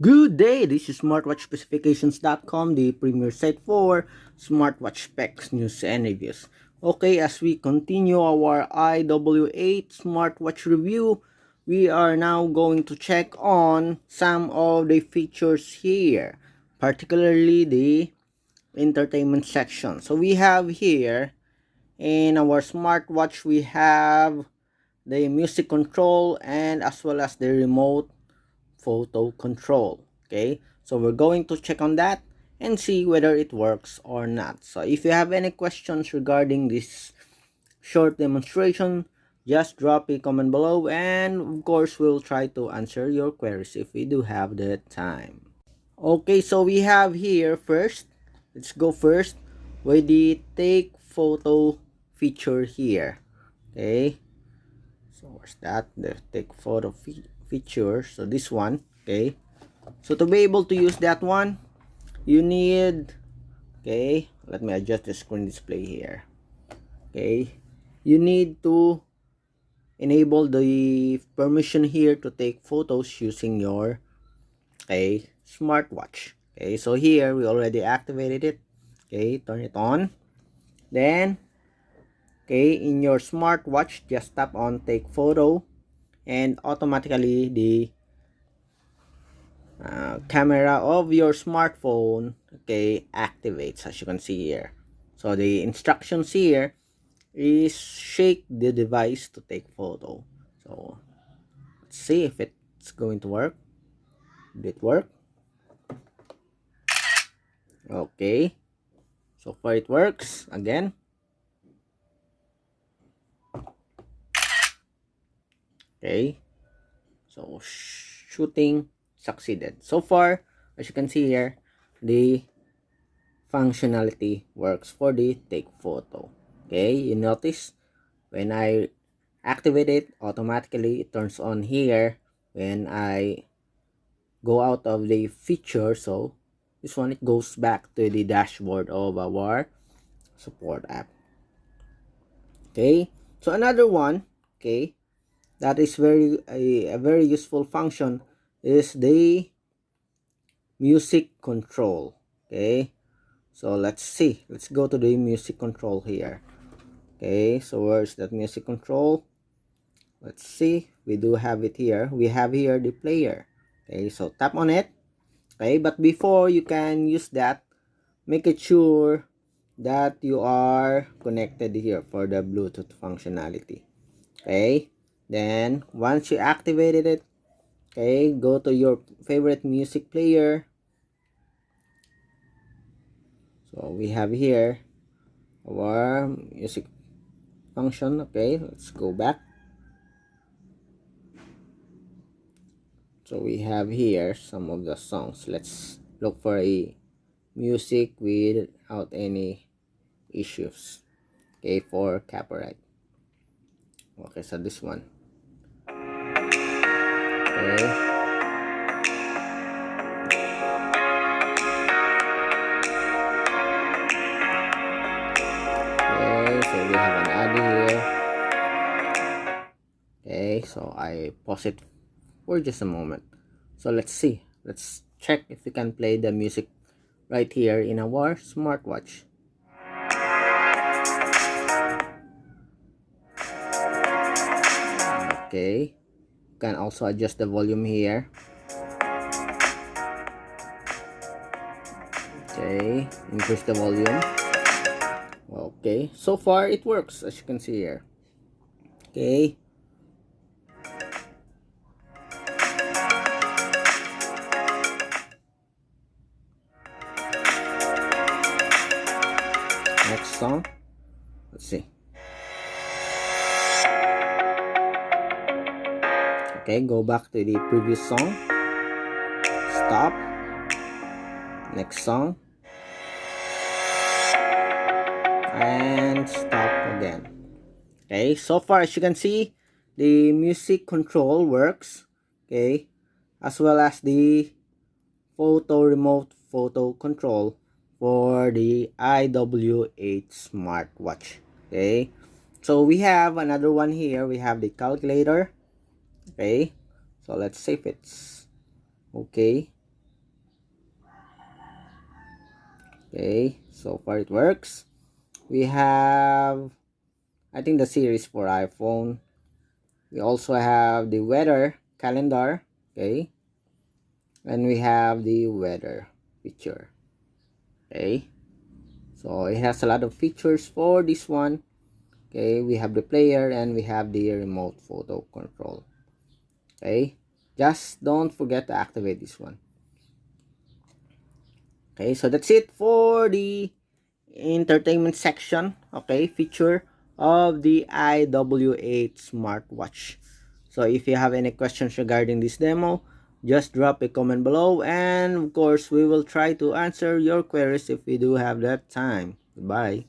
Good day, this is smartwatchspecifications.com, the premier site for smartwatch specs, news, and reviews. Okay, as we continue our IW8 smartwatch review, we are now going to check on some of the features here, particularly the entertainment section. So we have here in our smartwatch, we have the music control and as well as the remote photo control. Okay, so we're going to check on that and see whether it works or not. So if you have any questions regarding this short demonstration, just drop a comment below, and of course we'll try to answer your queries if we do have the time. Okay, so we have here first, let's go first with the take photo feature here. Okay, so where's that, the take photo feature? So this one. Okay, so to be able to use that one, you need, okay, let me adjust the screen display here. Okay, you need to enable the permission here to take photos using your, okay, smartwatch. Okay, so here we already activated it. Okay, turn it on. Then, okay, in your smartwatch, just tap on take photo and automatically the camera of your smartphone, okay, activates, as you can see here. So the instructions here is shake the device to take photo. So let's see if it's going to work. Did it work? Okay, so far it works. Again, okay, so shooting succeeded. So far, as you can see here, the functionality works for the take photo. Okay, you notice when I activate it, automatically it turns on here when I go out of the feature. So this one, it goes back to the dashboard of our support app. Okay, so another one, okay, that is a very useful function is the music control. Okay, so let's see, let's go to the music control here. Okay, so where's that music control? Let's see, we do have it here. We have here the player. Okay, so tap on it. Okay, but before you can use that, make it sure that you are connected here for the Bluetooth functionality. Okay, then once you activated it, okay, go to your favorite music player. So we have here our music function. Okay, let's go back. So we have here some of the songs. Let's look for a music without any issues. Okay, for copyright. Okay, so this one. Okay. Okay, so we have an ad here. Okay, so I pause it for just a moment. So let's see. Let's check if we can play the music right here in our smartwatch. Okay, you can also adjust the volume here. Okay, increase the volume. Okay, so far it works, as you can see here. Okay, next song. Let's see. Okay, go back to the previous song. Stop. Next song. And stop again. Okay, so far as you can see, the music control works. Okay, as well as the remote photo control for the IW8 Smartwatch. Okay, so we have another one here. We have the calculator. Okay, so let's see if it's okay. Okay, so far it works. We have, I think, the series for iPhone. We also have the weather calendar. Okay, and we have the weather feature. Okay, so it has a lot of features for this one. Okay, we have the player and we have the remote photo control. Okay, just don't forget to activate this one. Okay, so that's it for the entertainment section, okay, feature of the IW8 smartwatch. So if you have any questions regarding this demo, just drop a comment below, and of course we will try to answer your queries if we do have that time. Goodbye.